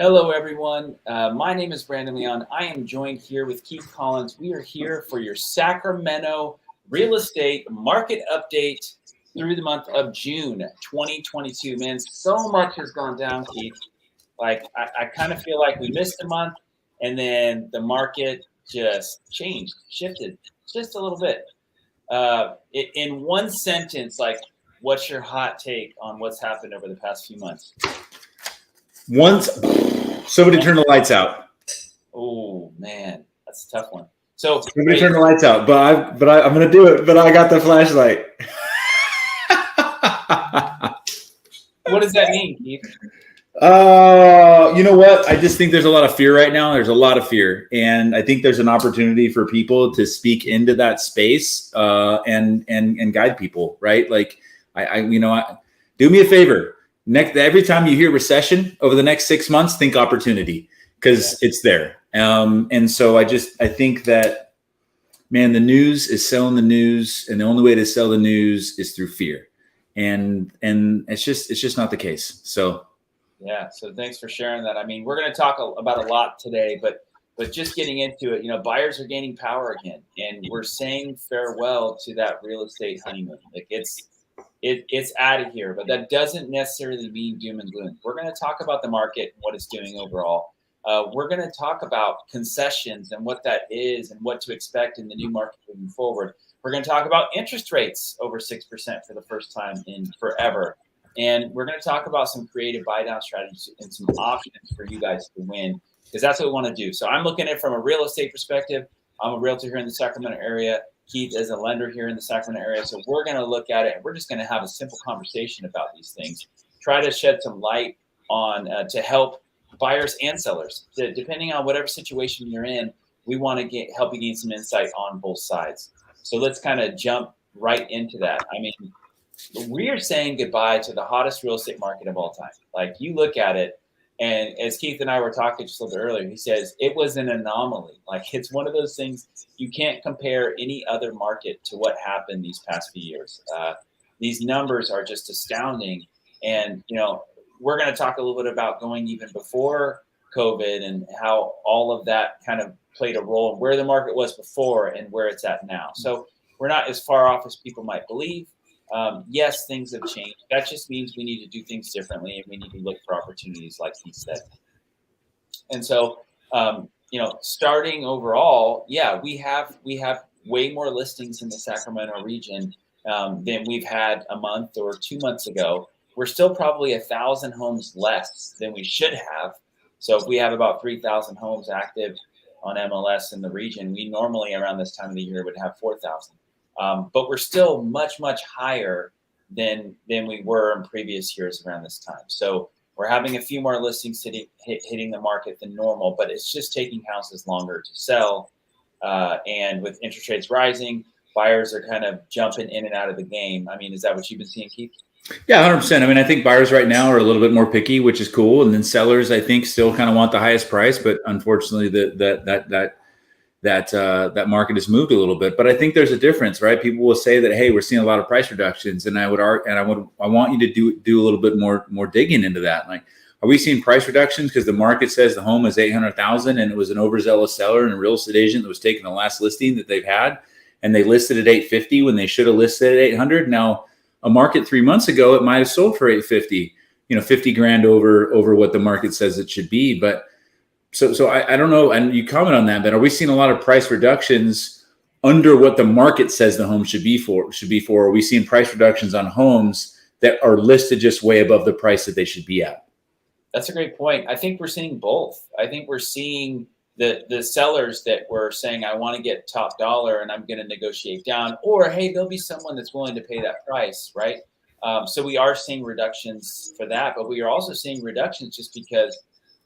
Hello, everyone. My name is Brandon Leon. I am joined here with Keith Collins. We are here for your Sacramento real estate market update through the month of June 2022. Man, so much has gone down, Keith. I kind of feel like we missed a month and then the market just changed, shifted just a little bit. In one sentence, what's your hot take on what's happened over the past few months? Once somebody turn the lights out. Oh man, that's a tough one. So somebody turn the lights out, I'm gonna do it. But I got the flashlight. What does that mean, Keith? You know what? I just think there's a lot of fear right now. There's a lot of fear, and I think there's an opportunity for people to speak into that space and guide people. Right? Like do me a favor. Every time you hear recession over the next 6 months, think opportunity because it's there. And so I think that, man, the news is selling the news, and the only way to sell the news is through fear. And it's just not the case. So. Yeah. So thanks for sharing that. I mean, we're going to talk about a lot today, but just getting into it, buyers are gaining power again, and we're saying farewell to that real estate honeymoon. Like it's out of here, but that doesn't necessarily mean doom and gloom. We're going to talk about the market and what it's doing overall. We're going to talk about concessions and what that is and what to expect in the new market moving forward. We're going to talk about interest rates over 6% for the first time in forever. And we're going to talk about some creative buy-down strategies and some options for you guys to win, because that's what we want to do. So I'm looking at it from a real estate perspective. I'm a realtor here in the Sacramento area. Keith is a lender here in the Sacramento area. So we're going to look at it, and we're just going to have a simple conversation about these things. Try to shed some light on to help buyers and sellers. Depending on whatever situation you're in, we want to help you gain some insight on both sides. So let's kind of jump right into that. I mean, we are saying goodbye to the hottest real estate market of all time. Like, you look at it, and as Keith and I were talking just a little bit earlier, he says it was an anomaly. Like, it's one of those things you can't compare any other market to what happened these past few years. These numbers are just astounding. And, we're going to talk a little bit about going even before COVID and how all of that kind of played a role in where the market was before and where it's at now. So we're not as far off as people might believe. Yes, things have changed. That just means we need to do things differently, and we need to look for opportunities, like he said. And so, starting overall, yeah, we have way more listings in the Sacramento region than we've had a month or 2 months ago. We're still probably 1,000 homes less than we should have. So if we have about 3,000 homes active on MLS in the region, we normally around this time of the year would have 4,000. But we're still much, much higher than we were in previous years around this time. So we're having a few more listings hitting the market than normal, but it's just taking houses longer to sell. And with interest rates rising, buyers are kind of jumping in and out of the game. I mean, is that what you've been seeing, Keith? Yeah, 100%. I mean, I think buyers right now are a little bit more picky, which is cool. And then sellers, I think, still kind of want the highest price, but unfortunately that market has moved a little bit. But I think there's a difference, right? People will say that, hey, we're seeing a lot of price reductions, and I want you to do a little bit more digging into that. Like, are we seeing price reductions because the market says the home is $800,000 and it was an overzealous seller and a real estate agent that was taking the last listing that they've had, and they listed at $850 when they should have listed at $800? Now, a market 3 months ago, it might have sold for $850, $50,000 over what the market says it should be. But So I don't know, and you comment on that, but are we seeing a lot of price reductions under what the market says the home should be for? Are we seeing price reductions on homes that are listed just way above the price that they should be at? That's a great point. I think we're seeing both. I think we're seeing the sellers that were saying, I want to get top dollar and I'm going to negotiate down, or, hey, there'll be someone that's willing to pay that price, right? So we are seeing reductions for that, but we are also seeing reductions just because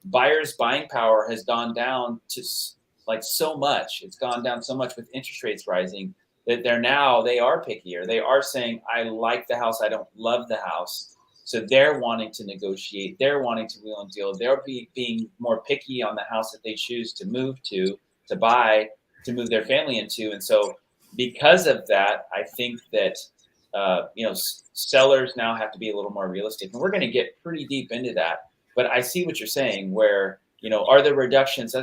buyers' buying power has gone down to so much. It's gone down so much with interest rates rising that they are pickier. They are saying, I like the house, I don't love the house. So they're wanting to negotiate. They're wanting to wheel and deal. They're being more picky on the house that they choose to move to buy, to move their family into. And so because of that, I think that sellers now have to be a little more realistic. And we're going to get pretty deep into that. But I see what you're saying where, are there reductions?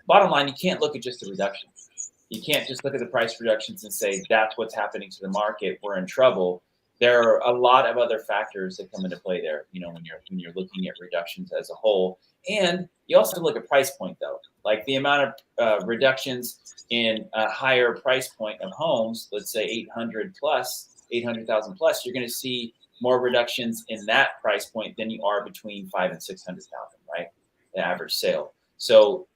Bottom line, you can't look at just the reductions. You can't just look at the price reductions and say that's what's happening to the market, we're in trouble. There are a lot of other factors that come into play there, when you're looking at reductions as a whole. And you also have to look at price point, though. Like the amount of reductions in a higher price point of homes, let's say 800,000 plus, you're going to see more reductions in that price point than you are between 500,000 and 600,000, right? The average sale. So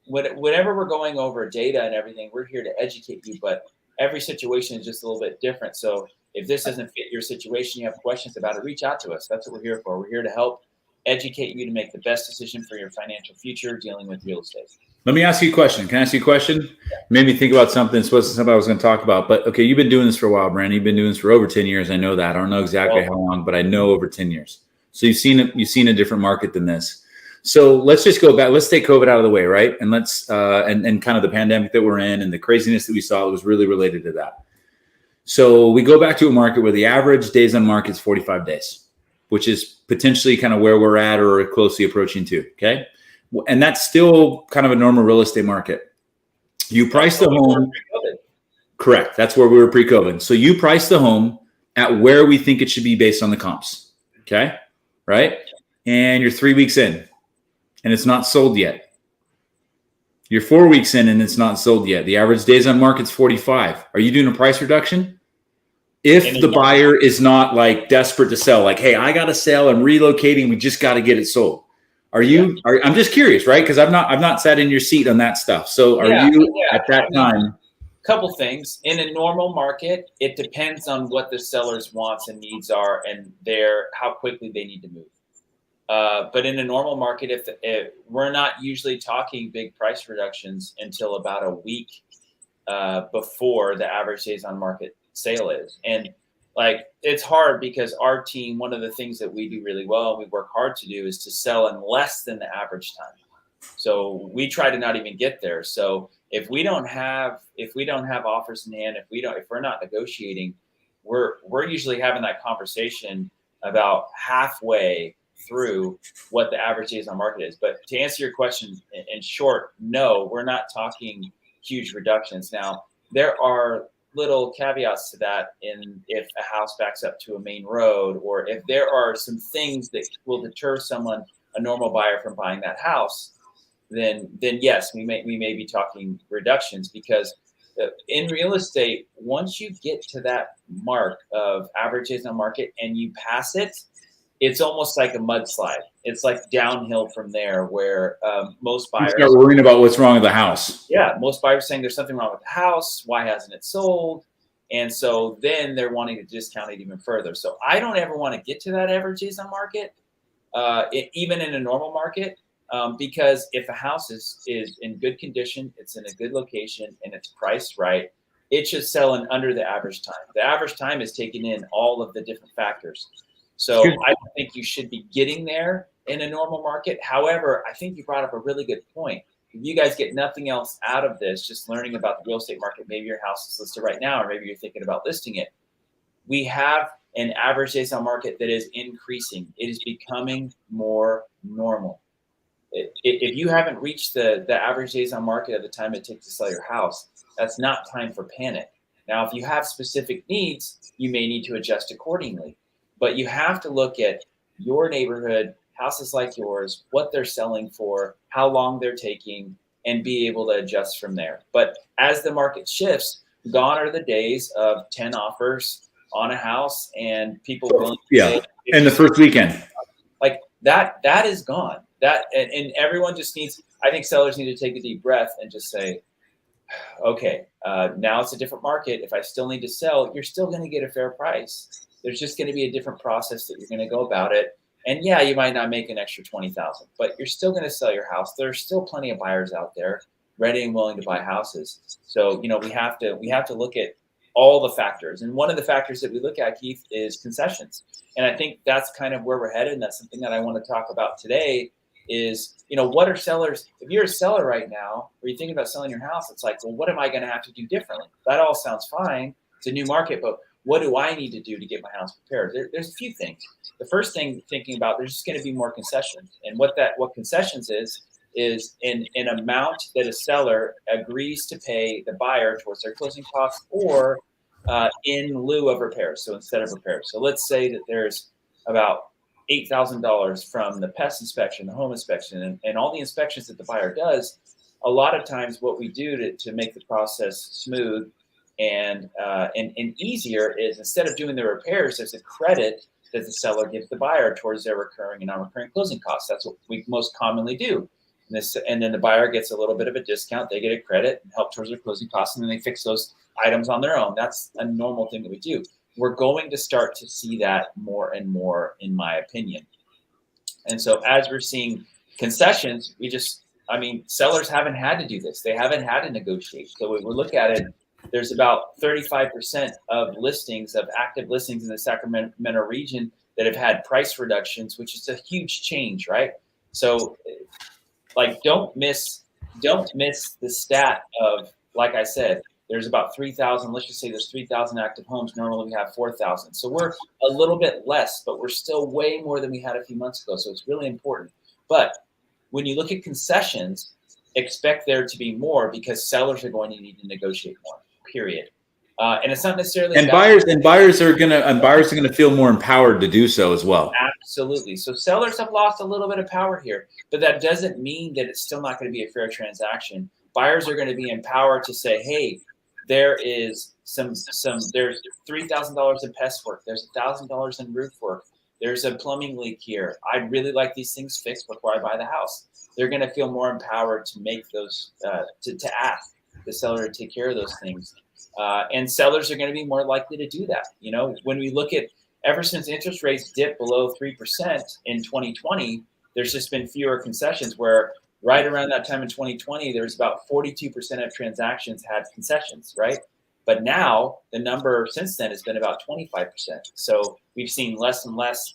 whenever we're going over data and everything, we're here to educate you, but every situation is just a little bit different. So if this doesn't fit your situation, you have questions about it, reach out to us. That's what we're here for. We're here to help educate you to make the best decision for your financial future dealing with real estate. Let me ask you a question. Can I ask you a question? Yeah. Made me think about something. It's supposed to be something I was going to talk about. But okay, you've been doing this for a while, Brandon. You've been doing this for over 10 years. I know that. I don't know exactly how long, but I know over 10 years. So you've seen a different market than this. So let's just go back. Let's take COVID out of the way, right? And let's and kind of the pandemic that we're in and the craziness that we saw was really related to that. So we go back to a market where the average days on market is 45 days, which is potentially kind of where we're at or closely approaching to. Okay. And that's still kind of a normal real estate market. You price the home. Correct. That's where we were pre-COVID. So you price the home at where we think it should be based on the comps. Okay. Right. And you're 3 weeks in and it's not sold yet. You're 4 weeks in and it's not sold yet. The average days on market's 45. Are you doing a price reduction? If the buyer is not like desperate to sell, like, hey, I got to sell, I'm relocating, we just got to get it sold. Are you? I'm just curious, right? Because I've not sat in your seat on that stuff. So are you at that time? Couple things. In a normal market, it depends on what the seller's wants and needs are and how quickly they need to move. But in a normal market, if we're not usually talking big price reductions until about a week before the average days on market sale is. And like, it's hard because our team, one of the things that we do really well, and we work hard to do, is to sell in less than the average time. So we try to not even get there. So if we don't have offers in hand, if we're not negotiating, we're usually having that conversation about halfway through what the average days on market is. But to answer your question in short, no, we're not talking huge reductions. Now, there are little caveats to that if a house backs up to a main road, or if there are some things that will deter a normal buyer from buying that house, then yes, we may be talking reductions, because in real estate, once you get to that mark of average days on market and you pass it, it's almost like a mudslide. It's like downhill from there, where most buyers start worrying about what's wrong with the house. Yeah, most buyers are saying there's something wrong with the house. Why hasn't it sold? And so then they're wanting to discount it even further. So I don't ever want to get to that average days on market, even in a normal market, because if a house is in good condition, it's in a good location, and it's priced right, it should sell in under the average time. The average time is taking in all of the different factors. So I don't think you should be getting there in a normal market. However, I think you brought up a really good point. If you guys get nothing else out of this, just learning about the real estate market, maybe your house is listed right now, or maybe you're thinking about listing it. We have an average days on market that is increasing. It is becoming more normal. If you haven't reached the average days on market at the time it takes to sell your house, that's not time for panic. Now, if you have specific needs, you may need to adjust accordingly. But you have to look at your neighborhood, houses like yours, what they're selling for, how long they're taking, and be able to adjust from there. But as the market shifts, gone are the days of 10 offers on a house and people willing to pay. And the first weekend. Like that is gone. And everyone just I think sellers need to take a deep breath and just say, okay, now it's a different market. If I still need to sell, you're still going to get a fair price. There's just going to be a different process that you're going to go about it. And yeah, you might not make an extra $20,000, but you're still going to sell your house. There's still plenty of buyers out there ready and willing to buy houses. So, we have to look at all the factors. And one of the factors that we look at, Keith, is concessions. And I think that's kind of where we're headed. And that's something that I want to talk about today is, what are sellers? If you're a seller right now, or you're thinking about selling your house, it's like, well, what am I going to have to do differently? That all sounds fine. It's a new market, but what do I need to do to get my house prepared? There's a few things. The first thing, thinking about, there's just going to be more concessions, and what concessions is an amount that a seller agrees to pay the buyer towards their closing costs, or in lieu of repairs. So instead of repairs. So let's say that there's about $8,000 from the pest inspection, the home inspection, and all the inspections that the buyer does. A lot of times what we do to make the process smooth and easier is, instead of doing the repairs, there's a credit that the seller gives the buyer towards their recurring and non-recurring closing costs. That's what we most commonly do. And then the buyer gets a little bit of a discount. They get a credit and help towards their closing costs, and then they fix those items on their own. That's a normal thing that we do. We're going to start to see that more and more, in my opinion. And so as we're seeing concessions, sellers haven't had to do this. They haven't had to negotiate. So when we look at it, there's about 35% of active listings in the Sacramento region that have had price reductions, which is a huge change, right? So don't miss the stat of, like I said, there's about 3,000. Let's just say there's 3,000 active homes. Normally we have 4,000. So we're a little bit less, but we're still way more than we had a few months ago. So it's really important. But when you look at concessions, expect there to be more, because sellers are going to need to negotiate more, period. And it's not necessarily, and buyers are gonna feel more empowered to do so as well. Absolutely. So sellers have lost a little bit of power here, but that doesn't mean that it's still not going to be a fair transaction. Buyers are going to be empowered to say, hey, there's $3,000 in pest work. There's $1,000 in roof work. There's a plumbing leak here. I'd really like these things fixed before I buy the house. They're going to feel more empowered to make those, to ask the seller to take care of those things. And sellers are going to be more likely to do that. When we look at, ever since interest rates dipped below 3% in 2020, there's just been fewer concessions, where right around that time in 2020, there's about 42% of transactions had concessions, right? But now the number since then has been about 25%. So we've seen less and less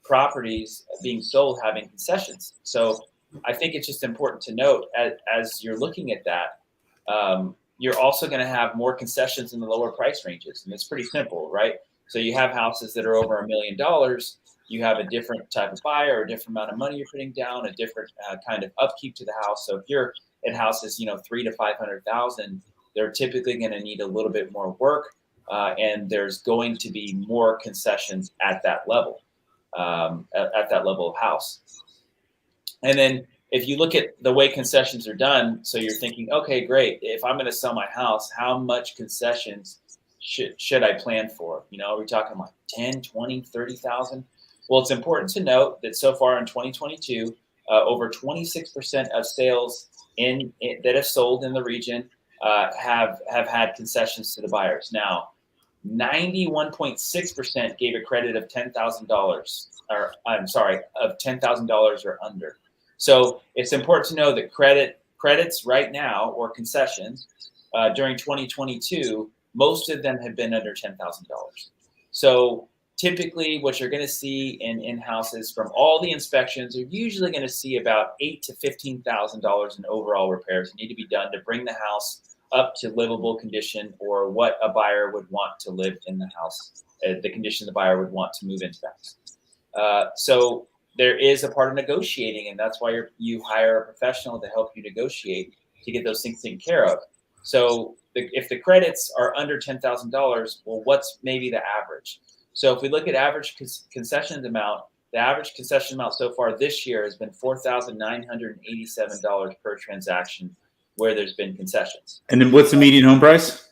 properties being sold having concessions. So I think it's just important to note, as you're looking at that, you're also going to have more concessions in the lower price ranges. And it's pretty simple, right? So you have houses that are over $1 million. You have a different type of buyer, a different amount of money you're putting down, a different kind of upkeep to the house. So if you're at houses, $300,000 to $500,000, they're typically going to need a little bit more work, and there's going to be more concessions at that level, of house. And then if you look at the way concessions are done, so you're thinking, okay, great. If I'm going to sell my house, how much concessions should I plan for? Are we talking like 10, 20, 30,000? Well, it's important to note that so far in 2022, over 26% of sales that have sold in the region have had concessions to the buyers. Now, 91.6% gave a credit of $10,000, or I'm sorry, of $10,000 or under. So it's important to know that credits right now, or concessions, during 2022, most of them have been under $10,000. So typically what you're going to see in houses from all the inspections, you're usually going to see about $8,000 to $15,000 in overall repairs that need to be done to bring the house up to livable condition, or what a buyer would want to live in the house, the condition the buyer would want to move into the house. So there is a part of negotiating, and that's why you hire a professional to help you negotiate to get those things taken care of. So if the credits are under $10,000, well, what's maybe the average? So if we look at average concession amount, the average concession amount so far this year has been $4,987 per transaction where there's been concessions. And then what's the median home price?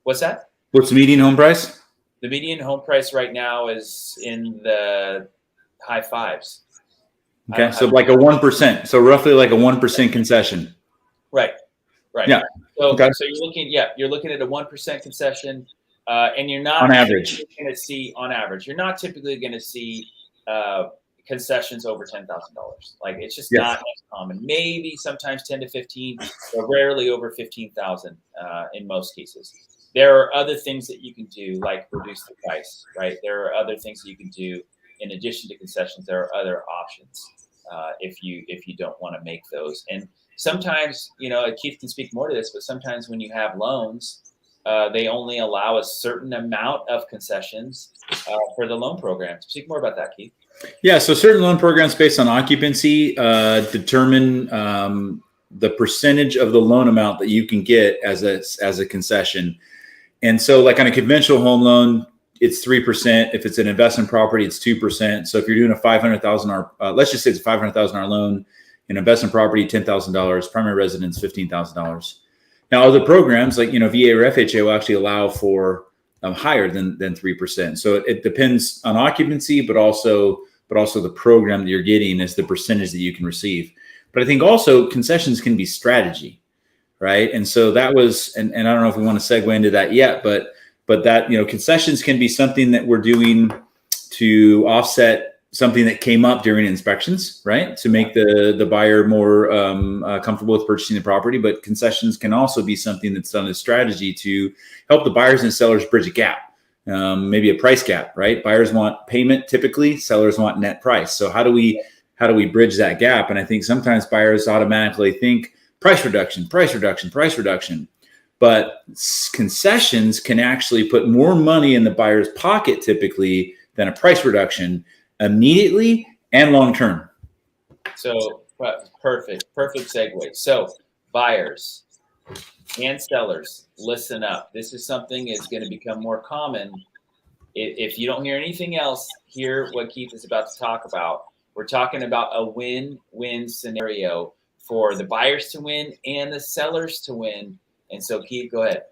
What's that? What's the median home price? The median home price right now is in the high fives. Okay, so like a 1%. So roughly like a 1% concession. Right. Yeah. So you're looking at a 1% concession, and you're not on average going to see on average. You're not typically going to see concessions over $10,000. Like, it's just not as common. Maybe sometimes 10 to 15, but rarely over 15,000 in most cases. There are other things that you can do, like reduce the price, right? There are other things that you can do in addition to concessions. There are other options if you don't want to make those. And sometimes, Keith can speak more to this, but sometimes when you have loans, they only allow a certain amount of concessions for the loan program. Speak more about that, Keith. Yeah, so certain loan programs based on occupancy determine the percentage of the loan amount that you can get as a concession. And so like on a conventional home loan, it's 3%. If it's an investment property, it's 2%. So if you're doing a $500,000, let's just say it's a $500,000 loan, an investment property, $10,000, primary residence, $15,000. Now, other programs like, VA or FHA will actually allow for higher than 3%. So it depends on occupancy, but also the program that you're getting is the percentage that you can receive. But I think also concessions can be strategy, right? And so that was, and I don't know if we want to segue into that yet, but that, concessions can be something that we're doing to offset something that came up during inspections, right? To make the buyer more comfortable with purchasing the property. But concessions can also be something that's done as strategy to help the buyers and sellers bridge a gap, maybe a price gap, right? Buyers want payment typically, sellers want net price. So how do we bridge that gap? And I think sometimes buyers automatically think price reduction. But concessions can actually put more money in the buyer's pocket typically than a price reduction immediately and long-term. So perfect segue. So buyers and sellers, listen up. This is something that's going to become more common. If you don't hear anything else, hear what Keith is about to talk about. We're talking about a win-win scenario for the buyers to win and the sellers to win. And so Keith, go ahead.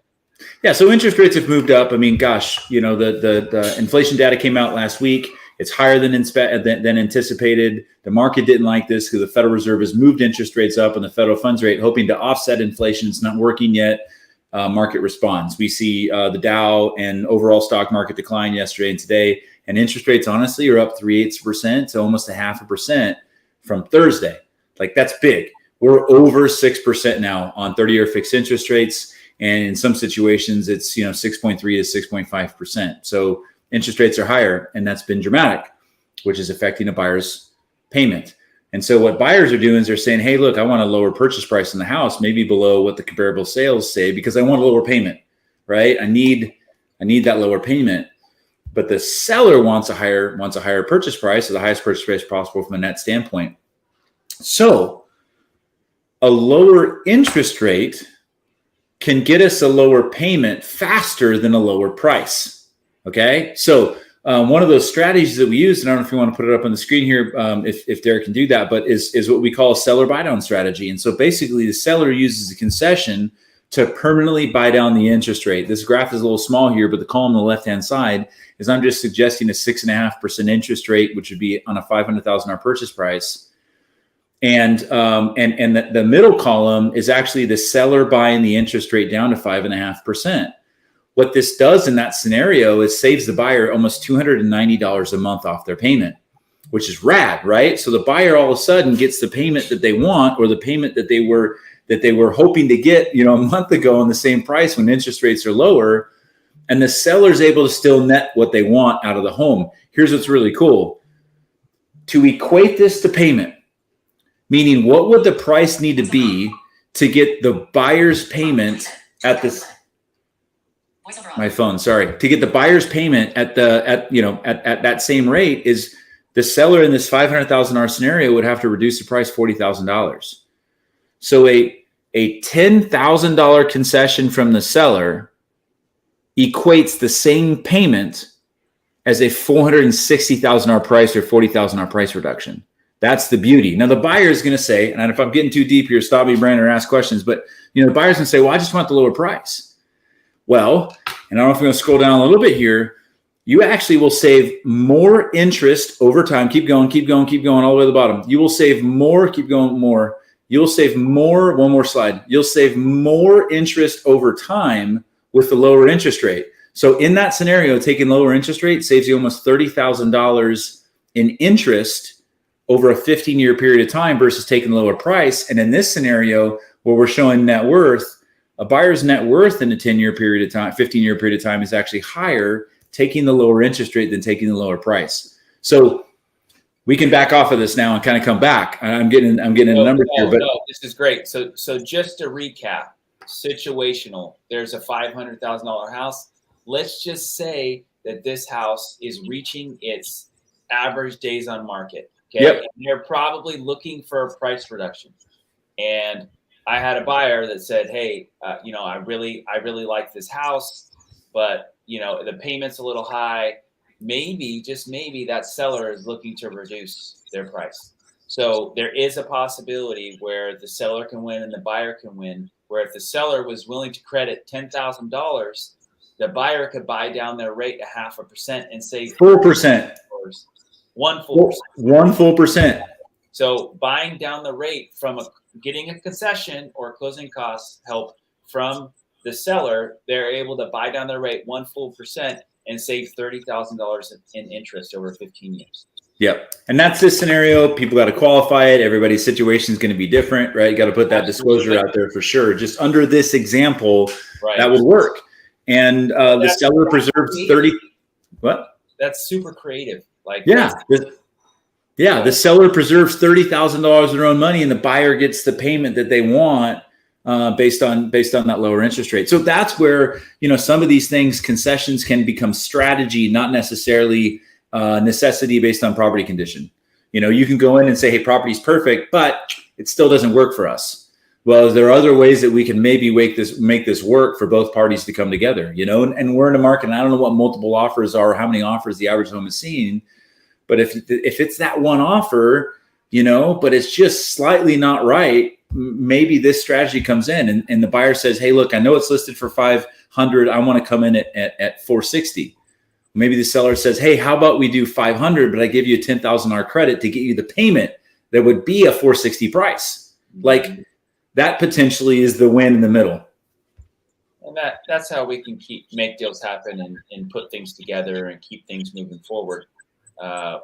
Yeah, so interest rates have moved up. I mean, gosh, the inflation data came out last week. It's higher than anticipated. The market didn't like this because the Federal Reserve has moved interest rates up and the federal funds rate, hoping to offset inflation. It's not working yet. Market responds. We see the Dow and overall stock market decline yesterday and today. And interest rates, honestly, are up 0.3% to almost 0.5% from Thursday. Like, that's big. We're over 6% now on 30-year fixed interest rates. And in some situations, it's 6.3 to 6.5%. So interest rates are higher, and that's been dramatic, which is affecting a buyer's payment. And so what buyers are doing is they're saying, hey, look, I want a lower purchase price in the house, maybe below what the comparable sales say, because I want a lower payment, right? I need that lower payment. But the seller wants a higher purchase price, or the highest purchase price possible from a net standpoint. So a lower interest rate can get us a lower payment faster than a lower price. Okay, so one of those strategies that we use, and I don't know if you want to put it up on the screen here, if Derek can do that, but is what we call a seller buy down strategy. And so basically the seller uses a concession to permanently buy down the interest rate. This graph is a little small here, but the column on the left-hand side is I'm just suggesting a 6.5% interest rate, which would be on a $500,000 purchase price. And the middle column is actually the seller buying the interest rate down to 5.5%. What this does in that scenario is saves the buyer almost $290 a month off their payment, which is rad, right? So the buyer all of a sudden gets the payment that they want, or the payment that they were hoping to get, a month ago on the same price when interest rates are lower, and the seller's able to still net what they want out of the home. Here's what's really cool. To equate this to payment, meaning what would the price need to be to get the buyer's payment at this? My phone, sorry. To get the buyer's payment at that same rate, is the seller in this $500,000 scenario would have to reduce the price $40,000. So a $10,000 concession from the seller equates the same payment as a $460,000 price or $40,000 price reduction. That's the beauty. Now the buyer is going to say, and if I'm getting too deep here, stop me, Brandon, or ask questions. But the buyer's going to say, well, I just want the lower price. Well, and I don't know if we're going to scroll down a little bit here. You actually will save more interest over time. Keep going, all the way to the bottom. You will save more. Keep going, more. You'll save more. One more slide. You'll save more interest over time with the lower interest rate. So in that scenario, taking lower interest rate saves you almost $30,000 in interest over a 15-year period of time versus taking the lower price. And in this scenario, where we're showing net worth, a buyer's net worth in a 10-year period of time, 15-year period of time is actually higher taking the lower interest rate than taking the lower price. So we can back off of this now and kind of come back. I'm getting a number here, but no, this is great. So just to recap, situational. There's a $500,000 house. Let's just say that this house is reaching its average days on market. Okay. Yep. And they're probably looking for a price reduction. And I had a buyer that said, hey, I really like this house, but the payment's a little high. Maybe, just maybe, that seller is looking to reduce their price. So there is a possibility where the seller can win and the buyer can win, where if the seller was willing to credit $10,000, the buyer could buy down their rate 0.5% and save 4%. 1 full percent. %. So buying down the rate from getting a concession or closing costs help from the seller, they're able to buy down their rate 1 full percent and save $30,000 in interest over 15 years. Yep. And that's this scenario. People got to qualify it. Everybody's situation is going to be different, right? You got to put that disclosure out there for sure. Just under this example, that would work. And the seller preserves 30. What? That's super creative. The seller preserves $30,000 of their own money, and the buyer gets the payment that they want based on that lower interest rate. So that's where some of these things, concessions, can become strategy, not necessarily necessity based on property condition. You can go in and say, hey, property's perfect, but it still doesn't work for us. Well, there are other ways that we can maybe make this work for both parties to come together, and we're in a market, and I don't know what multiple offers are, or how many offers the average home is seeing. But if it's that one offer, but it's just slightly not right, maybe this strategy comes in and the buyer says, hey, look, I know it's listed for 500. I want to come in at 460. Maybe the seller says, hey, how about we do 500, but I give you a $10,000 credit to get you the payment that would be a 460 price. Like, that potentially is the win in the middle. And that's how we can make deals happen and put things together and keep things moving forward.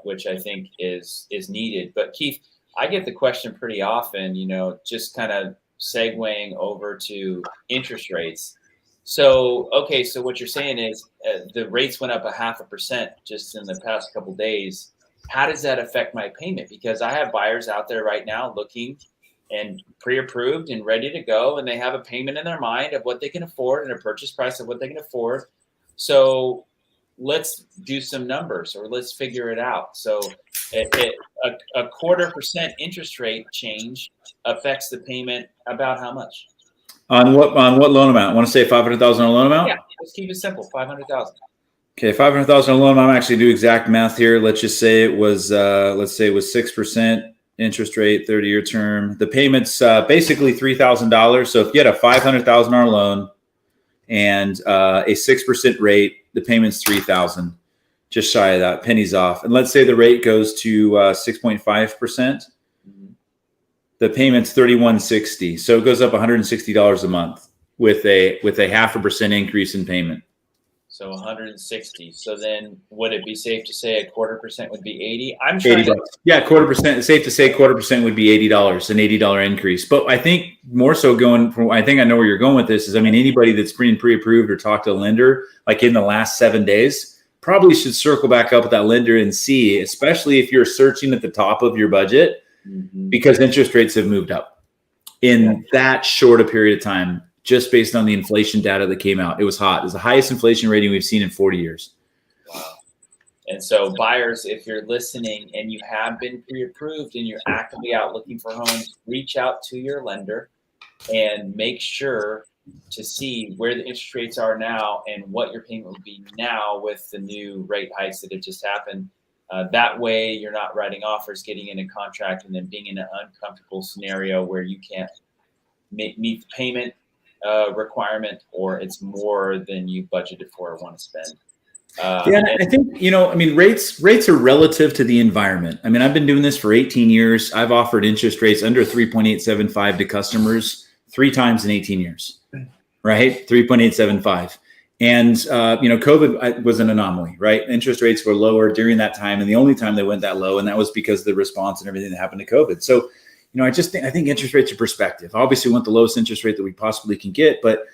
Which I think is needed. But Keith, I get the question pretty often, just kind of segueing over to interest rates. So what you're saying is the rates went up 0.5% just in the past couple of days. How does that affect my payment? Because I have buyers out there right now looking and pre-approved and ready to go, and they have a payment in their mind of what they can afford and a purchase price of what they can afford. So let's do some numbers, or let's figure it out. So a 0.25% interest rate change affects the payment about how much? On what loan amount? I want to say $500,000 loan amount? Yeah, let's keep it simple, $500,000. Okay, $500,000 loan amount. I'm actually do exact math here. Let's just say it was 6% interest rate, 30-year term. The payment's basically $3,000. So if you had a $500,000 loan and a 6% rate, the payment's $3,000, just shy of that, pennies off. And let's say the rate goes to 6.5%. The payment's $3,160. So it goes up $160 a month with a 0.5% increase in payment. So 160. So then would it be safe to say 0.25% would be 80? I'm trying $80. Yeah, 0.25%. It's safe to say 0.25% would be $80, an $80 increase. But I think more so I think I know where you're going with this is, anybody that's being pre-approved or talked to a lender, like in the last 7 days, probably should circle back up with that lender and see, especially if you're searching at the top of your budget, because interest rates have moved up in that short a period of time, just based on the inflation data that came out. It was hot. It was the highest inflation rating we've seen in 40 years. Wow. And so buyers, if you're listening and you have been pre-approved and you're actively out looking for homes, reach out to your lender and make sure to see where the interest rates are now and what your payment will be now with the new rate hikes that have just happened. That way you're not writing offers, getting in a contract, and then being in an uncomfortable scenario where you can't meet the payment requirement, or it's more than you budgeted for or want to spend. I think, rates are relative to the environment. I've been doing this for 18 years. I've offered interest rates under 3.875 to customers 3 times in 18 years, right? 3.875. And, COVID was an anomaly, right? Interest rates were lower during that time. And the only time they went that low, and that was because of the response and everything that happened to COVID. So, I think interest rates are perspective. Obviously, we want the lowest interest rate that we possibly can get. But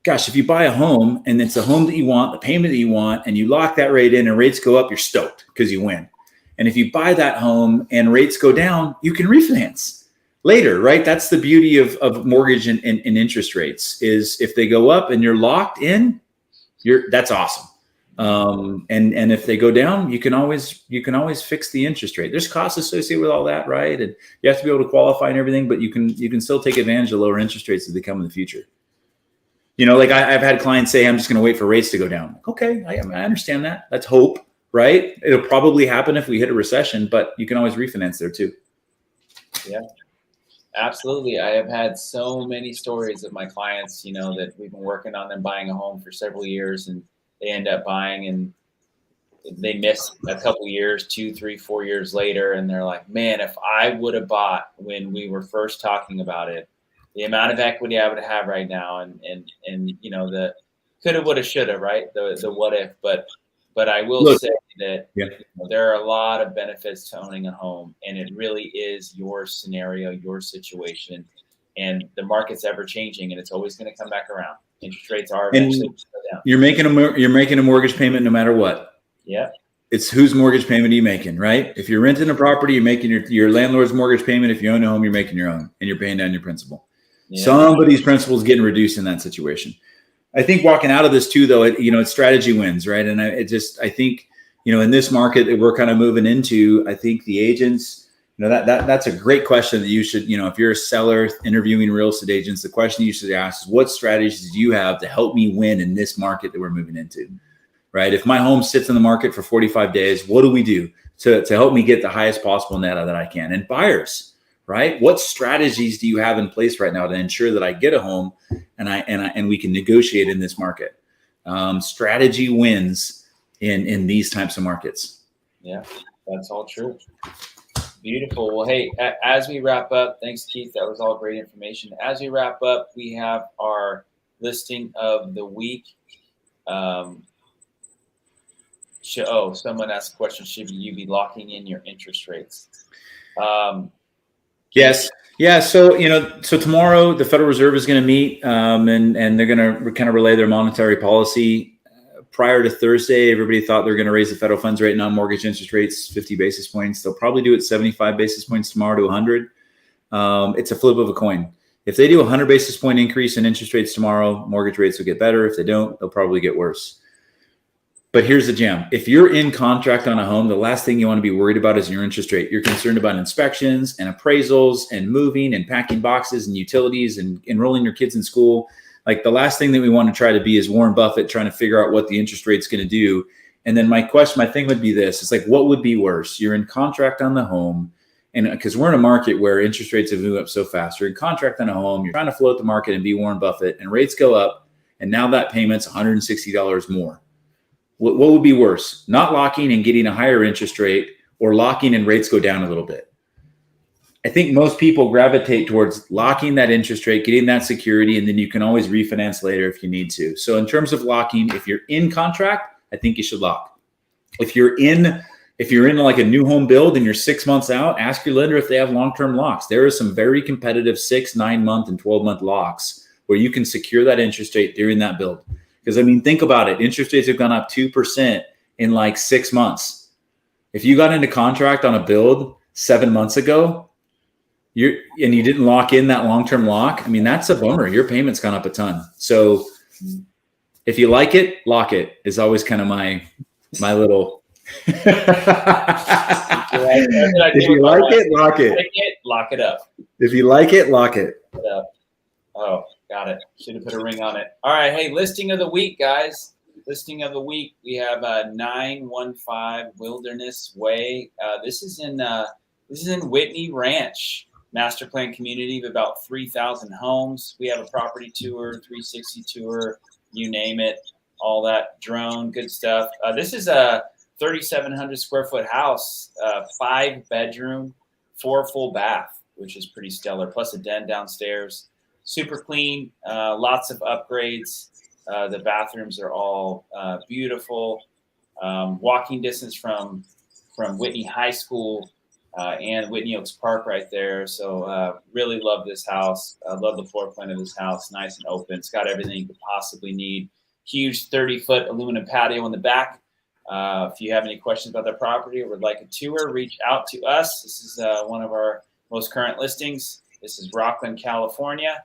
gosh, if you buy a home and it's a home that you want, the payment that you want, and you lock that rate in and rates go up, you're stoked because you win. And if you buy that home and rates go down, you can refinance. later, right? That's the beauty of mortgage and interest rates is if they go up and you're locked in, that's awesome. And if they go down, you can always fix the interest rate. There's costs associated with all that, right? And you have to be able to qualify and everything, but you can still take advantage of lower interest rates as they come in the future. Like I've had clients say, I'm just going to wait for rates to go down. Okay, I understand that. That's hope, right? It'll probably happen if we hit a recession, but you can always refinance there too. Yeah, absolutely. I have had so many stories of my clients, that we've been working on them buying a home for several years, and they end up buying and they miss a couple years, 2, 3, 4 years later. And they're like, man, if I would have bought when we were first talking about it, the amount of equity I would have right now, and the coulda, woulda, shoulda, right? The what if, but I will say that there are a lot of benefits to owning a home, and it really is your scenario, your situation, and the market's ever changing, and it's always going to come back around. Interest rates are eventually going to go down. You're making a mortgage payment no matter what. Yeah. It's whose mortgage payment are you making, right? If you're renting a property, you're making your landlord's mortgage payment. If you own a home, you're making your own, and you're paying down your principal. Yeah. Somebody's principal is getting reduced in that situation. I think walking out of this too, though, it's strategy wins, right? And I think, in this market that we're kind of moving into, I think the agents, that's a great question that you should, if you're a seller interviewing real estate agents, the question you should ask is, what strategies do you have to help me win in this market that we're moving into, right? If my home sits in the market for 45 days, what do we do to help me get the highest possible net that I can? And buyers, right? What strategies do you have in place right now to ensure that I get a home and we can negotiate in this market? Strategy wins in these types of markets. Yeah, that's all true. Beautiful. Well, hey, as we wrap up, thanks, Keith. That was all great information. As we wrap up, we have our listing of the week. Someone asked a question: should you be locking in your interest rates? Yes. Yeah. So, so tomorrow the Federal Reserve is going to meet and they're going to kind of relay their monetary policy. Prior to Thursday, everybody thought they were going to raise the federal funds rate on mortgage interest rates 50 basis points. They'll probably do it 75 basis points tomorrow to 100. It's a flip of a coin. If they do a 100 basis point increase in interest rates tomorrow, mortgage rates will get better. If they don't, they'll probably get worse. But here's the jam. If you're in contract on a home, the last thing you want to be worried about is your interest rate. You're concerned about inspections and appraisals and moving and packing boxes and utilities and enrolling your kids in school. Like the last thing that we want to try to be is Warren Buffett trying to figure out what the interest rate's going to do. And then my thing would be this. It's like, what would be worse? You're in contract on the home. And because we're in a market where interest rates have moved up so fast, you're in contract on a home, you're trying to float the market and be Warren Buffett, and rates go up. And now that payment's $160 more. What would be worse? Not locking and getting a higher interest rate, or locking and rates go down a little bit? I think most people gravitate towards locking that interest rate, getting that security, and then you can always refinance later if you need to. So in terms of locking, if you're in contract, I think you should lock. If you're in like a new home build and you're 6 months out, ask your lender if they have long-term locks. There are some very competitive 6, 9 month and 12-month locks where you can secure that interest rate during that build. Because think about it. Interest rates have gone up 2% in like 6 months. If you got into contract on a build 7 months ago, you didn't lock in that long-term lock, that's a bummer. Your payment's gone up a ton. So if you like it, lock it is always kind of my little. If you like it, lock it. Lock it up. If you like it, lock it. Oh. Got it. Should have put a ring on it. All right. Hey, listing of the week, guys. Listing of the week. We have 915 Wilderness Way. This is in Whitney Ranch, master plan community of about 3,000 homes. We have a property tour, 360 tour, you name it, all that drone, good stuff. This is a 3,700 square foot house, 5 bedroom, 4 full bath, which is pretty stellar, plus a den downstairs. Super clean, lots of upgrades. The bathrooms are all beautiful. Walking distance from Whitney High School and Whitney Oaks Park right there. So really love this house. I love the floor plan of this house. Nice and open. It's got everything you could possibly need. Huge 30-foot aluminum patio in the back. If you have any questions about the property or would like a tour, reach out to us. This is one of our most current listings. This is Rockland, California,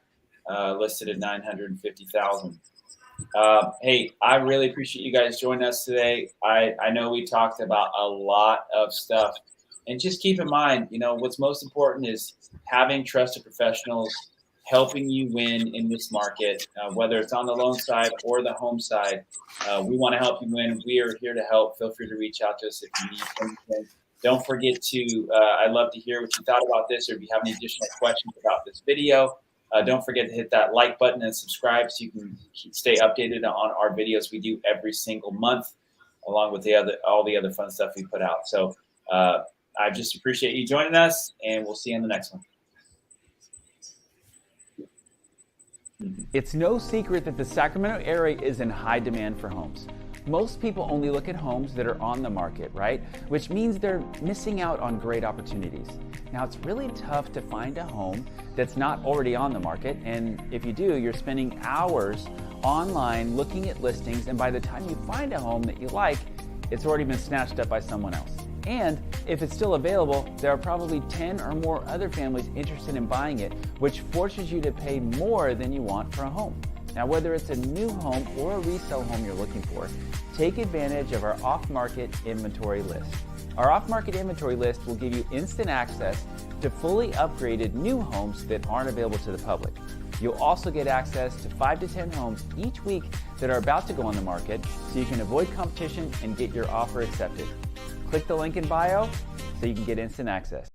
listed at $950,000. Hey, I really appreciate you guys joining us today. I know we talked about a lot of stuff, and just keep in mind, what's most important is having trusted professionals helping you win in this market, whether it's on the loan side or the home side. We want to help you win. We are here to help. Feel free to reach out to us if you need anything. Don't forget to, I'd love to hear what you thought about this, or if you have any additional questions about this video. Don't forget to hit that like button and subscribe so you can stay updated on our videos we do every single month, along with all the other fun stuff we put out. So I just appreciate you joining us, and we'll see you in the next one. It's no secret that the Sacramento area is in high demand for homes. Most people only look at homes that are on the market, right? Which means they're missing out on great opportunities. Now, it's really tough to find a home that's not already on the market, and if you do, you're spending hours online looking at listings, and by the time you find a home that you like, it's already been snatched up by someone else. And if it's still available, there are probably 10 or more other families interested in buying it, which forces you to pay more than you want for a home. Now, whether it's a new home or a resale home you're looking for, take advantage of our off-market inventory list. Our off-market inventory list will give you instant access to fully upgraded new homes that aren't available to the public. You'll also get access to 5 to 10 homes each week that are about to go on the market, so you can avoid competition and get your offer accepted. Click the link in bio so you can get instant access.